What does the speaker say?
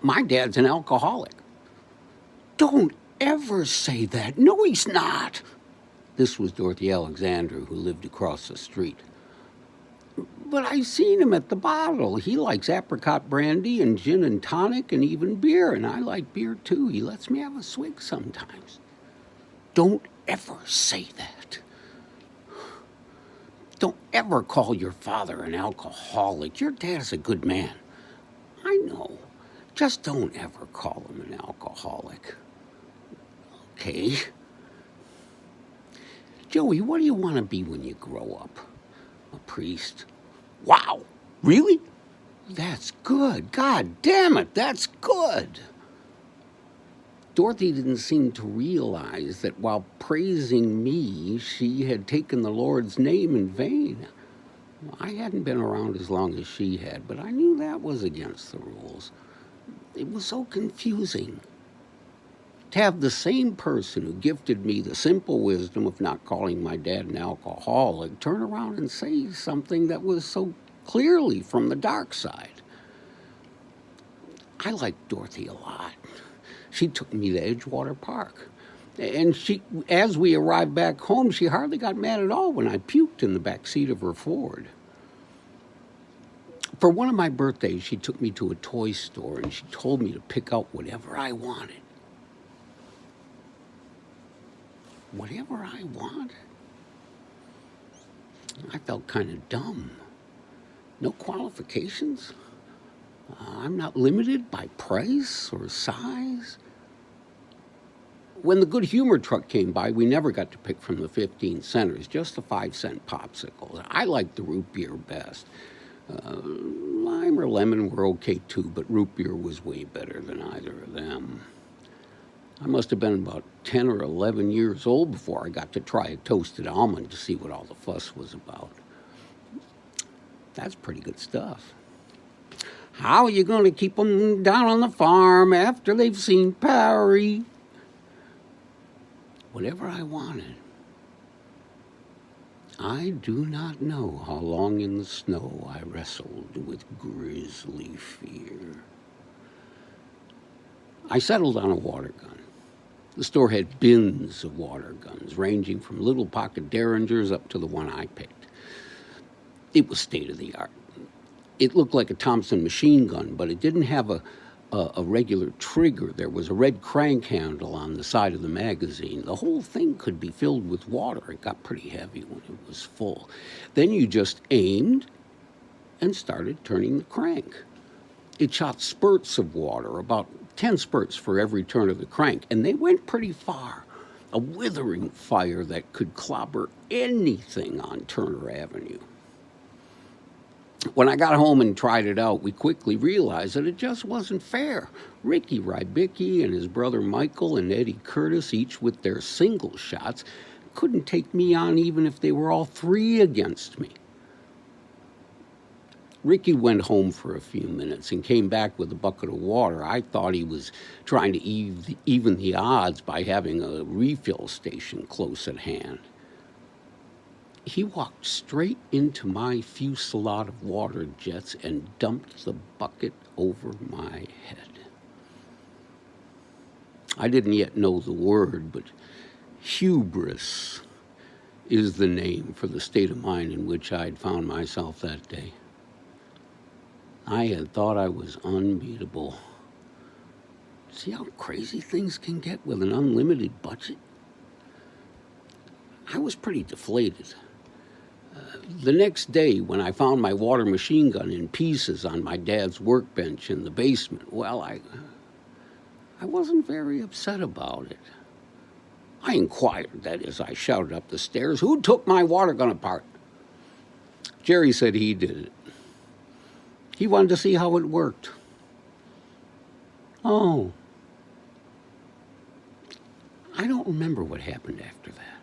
My dad's an alcoholic. Don't ever say that. No, he's not. This was Dorothy Alexander, who lived across the street. But I seen him at the bottle. He likes apricot brandy and gin and tonic and even beer, and I like beer too. He lets me have a swig sometimes. Don't ever say that. Don't ever call your father an alcoholic. Your dad's a good man. I know. Just don't ever call him an alcoholic. Okay? Joey, what do you want to be when you grow up? A priest? Wow, really? That's good. God damn it, that's good. Dorothy didn't seem to realize that while praising me, she had taken the Lord's name in vain. I hadn't been around as long as she had, but I knew that was against the rules. It was so confusing. To have the same person who gifted me the simple wisdom of not calling my dad an alcoholic turn around and say something that was so clearly from the dark side. I liked Dorothy a lot. She took me to Edgewater Park. And as we arrived back home, she hardly got mad at all when I puked in the back seat of her Ford. For one of my birthdays, she took me to a toy store and she told me to pick out whatever I wanted. Whatever I wanted? I felt kind of dumb. No qualifications? I'm not limited by price or size. When the Good Humor truck came by, we never got to pick from the 15 centers, just the 5-cent popsicles. I liked the root beer best. Lime or lemon were okay too, but root beer was way better than either of them. I must have been about 10 or 11 years old before I got to try a toasted almond to see what all the fuss was about. That's pretty good stuff. How are you going to keep them down on the farm after they've seen Parry? Whatever I wanted. I do not know how long in the snow I wrestled with grisly fear. I settled on a water gun. The store had bins of water guns, ranging from little pocket Derringers up to the one I picked. It was state-of-the-art. It looked like a Thompson machine gun, but it didn't have a regular trigger. There was a red crank handle on the side of the magazine. The whole thing could be filled with water. It got pretty heavy when it was full. Then you just aimed and started turning the crank. It shot spurts of water, about 10 spurts for every turn of the crank, and they went pretty far. A withering fire that could clobber anything on Turner Avenue. When I got home and tried it out, we quickly realized that it just wasn't fair. Ricky Rybicki and his brother Michael and Eddie Curtis, each with their single shots, couldn't take me on even if they were all three against me. Ricky went home for a few minutes and came back with a bucket of water. I thought he was trying to even the odds by having a refill station close at hand. He walked straight into my fusillade of water jets and dumped the bucket over my head. I didn't yet know the word, but hubris is the name for the state of mind in which I had found myself that day. I had thought I was unbeatable. See how crazy things can get with an unlimited budget? I was pretty deflated. The next day, when I found my water machine gun in pieces on my dad's workbench in the basement, well, I wasn't very upset about it. I inquired, that is, I shouted up the stairs, "Who took my water gun apart?" Jerry said he did it. He wanted to see how it worked. Oh. I don't remember what happened after that.